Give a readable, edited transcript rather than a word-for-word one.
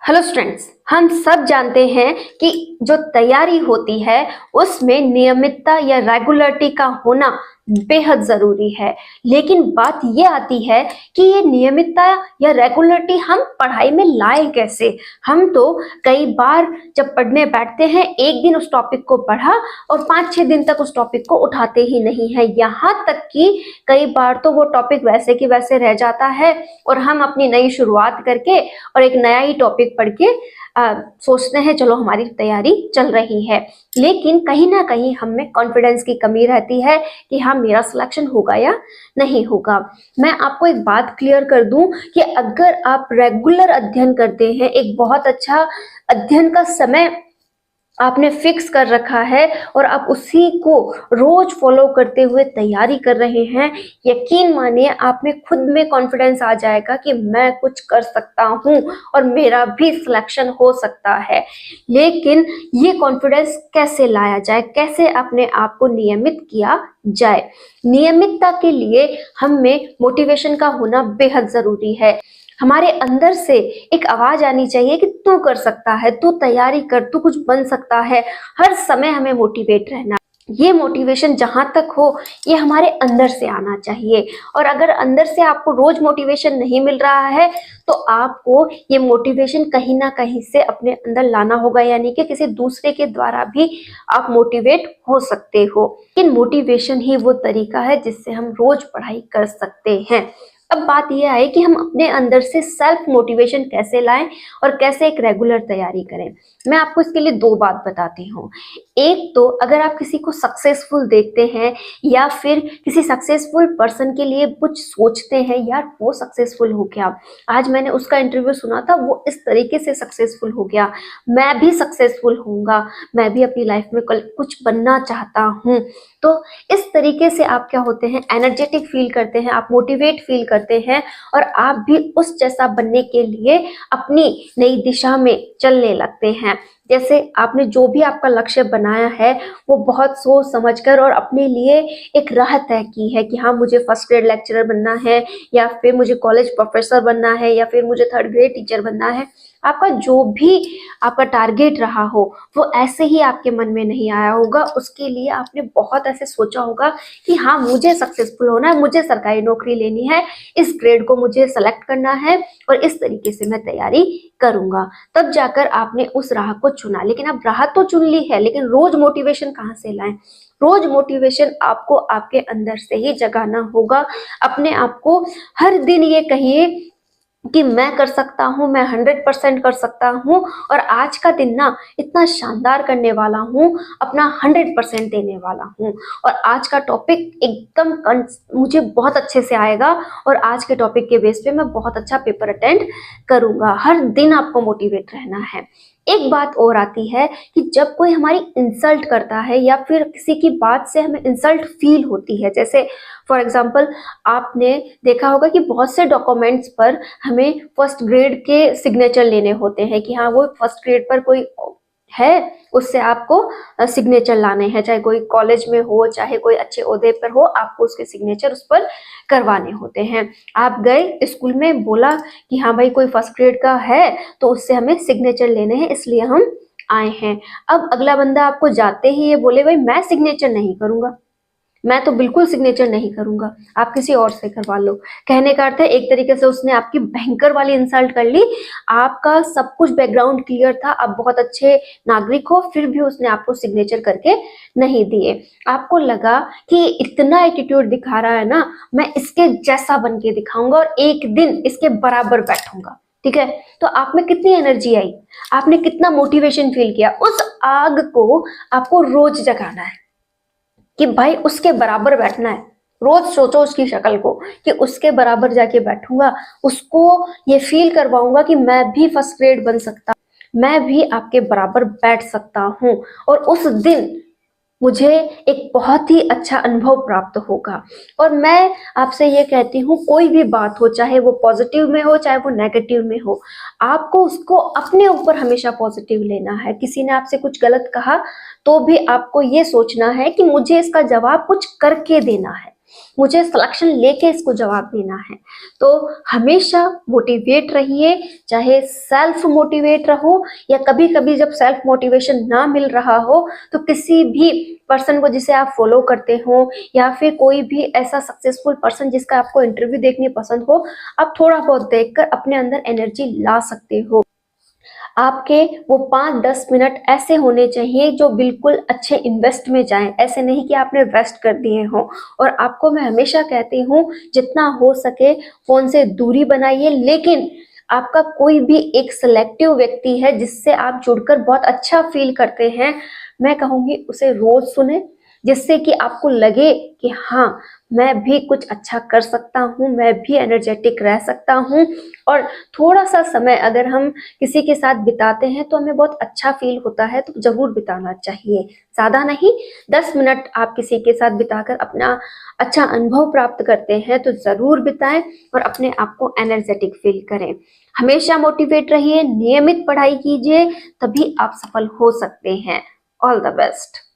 Hello students, हम सब जानते हैं कि जो तैयारी होती है उसमें नियमितता या रेगुलरिटी का होना बेहद जरूरी है। लेकिन बात ये आती है कि ये नियमितता या रेगुलरिटी हम पढ़ाई में लाए कैसे। हम तो कई बार जब पढ़ने बैठते हैं एक दिन उस टॉपिक को पढ़ा और 5-6 दिन तक उस टॉपिक को उठाते ही नहीं है। यहाँ तक कि कई बार तो वो टॉपिक वैसे की वैसे रह जाता है और हम अपनी नई शुरुआत करके और एक नया ही टॉपिक पढ़ के सोचते हैं चलो हमारी तैयारी चल रही है। लेकिन कहीं ना कहीं हमें कॉन्फिडेंस की कमी रहती है कि हाँ मेरा सिलेक्शन होगा या नहीं होगा। मैं आपको एक बात क्लियर कर दूं कि अगर आप रेगुलर अध्ययन करते हैं, एक बहुत अच्छा अध्ययन का समय आपने फिक्स कर रखा है और आप उसी को रोज फॉलो करते हुए तैयारी कर रहे हैं, यकीन मानिए आप में खुद में कॉन्फिडेंस आ जाएगा कि मैं कुछ कर सकता हूं और मेरा भी सिलेक्शन हो सकता है। लेकिन ये कॉन्फिडेंस कैसे लाया जाए, कैसे अपने आप को नियमित किया जाए। नियमितता के लिए हम में मोटिवेशन का होना बेहद जरूरी है। हमारे अंदर से एक आवाज आनी चाहिए कि तू कर सकता है, तू तैयारी कर, तू कुछ बन सकता है। हर समय हमें मोटिवेट रहना। ये मोटिवेशन जहां तक हो ये हमारे अंदर से आना चाहिए। और अगर अंदर से आपको रोज मोटिवेशन नहीं मिल रहा है तो आपको ये मोटिवेशन कहीं ना कहीं से अपने अंदर लाना होगा, यानी कि किसी दूसरे के द्वारा भी आप मोटिवेट हो सकते हो। लेकिन मोटिवेशन ही वो तरीका है जिससे हम रोज पढ़ाई कर सकते हैं। अब बात यह है कि हम अपने अंदर से सेल्फ मोटिवेशन कैसे लाएं और कैसे एक रेगुलर तैयारी करें। मैं आपको इसके लिए दो बात बताती हूँ। एक तो अगर आप किसी को सक्सेसफुल देखते हैं या फिर किसी सक्सेसफुल पर्सन के लिए कुछ सोचते हैं, यार वो सक्सेसफुल हो गया, आज मैंने उसका इंटरव्यू सुना था, वो इस तरीके से सक्सेसफुल हो गया, मैं भी सक्सेसफुल होऊंगा, मैं भी अपनी लाइफ में कल कुछ बनना चाहता हूँ। तो इस तरीके से आप क्या होते हैं, एनर्जेटिक फील करते हैं, आप मोटिवेट फील करते हैं और आप भी उस जैसा बनने के लिए अपनी नई दिशा में चलने लगते हैं। जैसे आपने जो भी आपका लक्ष्य बनाया है वो बहुत सोच समझकर और अपने लिए एक राह तय की है कि हाँ मुझे फर्स्ट ग्रेड लेक्चरर बनना है या फिर मुझे कॉलेज प्रोफेसर बनना है या फिर मुझे थर्ड ग्रेड टीचर बनना है। आपका जो भी आपका टारगेट रहा हो वो ऐसे ही आपके मन में नहीं आया होगा, उसके लिए आपने बहुत ऐसे सोचा होगा कि हाँ मुझे सक्सेसफुल होना है, मुझे सरकारी नौकरी लेनी है, इस ग्रेड को मुझे सेलेक्ट करना है और इस तरीके से मैं तैयारी करूंगा। तब जाकर आपने उस राह को चुना। लेकिन अब राह तो चुन ली है, लेकिन रोज मोटिवेशन कहाँ से लाएं। रोज मोटिवेशन आपको आपके अंदर से ही जगाना होगा। अपने आप को हर दिन ये कहिए कि मैं कर सकता हूँ, मैं 100% कर सकता हूँ और आज का दिन ना इतना शानदार करने वाला हूँ, अपना 100% देने वाला हूँ और आज का टॉपिक एकदम मुझे बहुत अच्छे से आएगा और आज के टॉपिक के बेस पे मैं बहुत अच्छा पेपर अटेंड करूंगा। हर दिन आपको मोटिवेट रहना है। एक बात और आती है कि जब कोई हमारी इंसल्ट करता है या फिर किसी की बात से हमें इंसल्ट फील होती है, जैसे फॉर एग्जांपल आपने देखा होगा कि बहुत से डॉक्यूमेंट्स पर हमें फर्स्ट ग्रेड के सिग्नेचर लेने होते हैं कि हाँ वो फर्स्ट ग्रेड पर कोई है उससे आपको सिग्नेचर लाने हैं, चाहे कोई कॉलेज में हो चाहे कोई अच्छे ओहदे पर हो, आपको उसके सिग्नेचर उस पर करवाने होते हैं। आप गए स्कूल में, बोला कि हाँ भाई कोई फर्स्ट ग्रेड का है तो उससे हमें सिग्नेचर लेने हैं इसलिए हम आए हैं। अब अगला बंदा आपको जाते ही ये बोले भाई मैं सिग्नेचर नहीं करूंगा, मैं तो बिल्कुल सिग्नेचर नहीं करूंगा, आप किसी और से करवा लो। कहने का अर्थ है एक तरीके से उसने आपकी भयंकर वाली इंसल्ट कर ली। आपका सब कुछ बैकग्राउंड क्लियर था, आप बहुत अच्छे नागरिक हो, फिर भी उसने आपको सिग्नेचर करके नहीं दिए। आपको लगा कि इतना एटीट्यूड दिखा रहा है ना, मैं इसके जैसा बन के दिखाऊंगा और एक दिन इसके बराबर बैठूंगा। ठीक है, तो आप में कितनी एनर्जी आई, आपने कितना मोटिवेशन फील किया। उस आग को आपको रोज जगाना है कि भाई उसके बराबर बैठना है। रोज सोचो उसकी शक्ल को कि उसके बराबर जाके बैठूंगा, उसको ये फील करवाऊंगा कि मैं भी फर्स्ट ग्रेड बन सकता, मैं भी आपके बराबर बैठ सकता हूँ और उस दिन मुझे एक बहुत ही अच्छा अनुभव प्राप्त होगा। और मैं आपसे ये कहती हूँ कोई भी बात हो, चाहे वो पॉजिटिव में हो चाहे वो नेगेटिव में हो, आपको उसको अपने ऊपर हमेशा पॉजिटिव लेना है। किसी ने आपसे कुछ गलत कहा तो भी आपको ये सोचना है कि मुझे इसका जवाब कुछ करके देना है। मुझे सिलेक्शन लेके इसको जवाब देना है। तो हमेशा मोटिवेट रहिए, चाहे सेल्फ मोटिवेट रहो या कभी कभी जब सेल्फ मोटिवेशन ना मिल रहा हो तो किसी भी पर्सन को जिसे आप फॉलो करते हो या फिर कोई भी ऐसा सक्सेसफुल पर्सन जिसका आपको इंटरव्यू देखने पसंद हो, आप थोड़ा बहुत देखकर अपने अंदर एनर्जी ला सकते हो। आपके वो 5-10 मिनट ऐसे होने चाहिए जो बिल्कुल अच्छे इन्वेस्ट में जाएं, ऐसे नहीं कि आपने वेस्ट कर दिए हों। और आपको मैं हमेशा कहती हूँ जितना हो सके फोन से दूरी बनाइए, लेकिन आपका कोई भी एक सिलेक्टिव व्यक्ति है जिससे आप जुड़कर बहुत अच्छा फील करते हैं, मैं कहूँगी उसे रोज सुने, जिससे कि आपको लगे कि हाँ मैं भी कुछ अच्छा कर सकता हूँ, मैं भी एनर्जेटिक रह सकता हूँ। और थोड़ा सा समय अगर हम किसी के साथ बिताते हैं तो हमें बहुत अच्छा फील होता है, तो जरूर बिताना चाहिए। ज्यादा नहीं, 10 मिनट आप किसी के साथ बिताकर अपना अच्छा अनुभव प्राप्त करते हैं तो जरूर बिताएं और अपने आप को एनर्जेटिक फील करें। हमेशा मोटिवेट रहिए, नियमित पढ़ाई कीजिए, तभी आप सफल हो सकते हैं। All the best.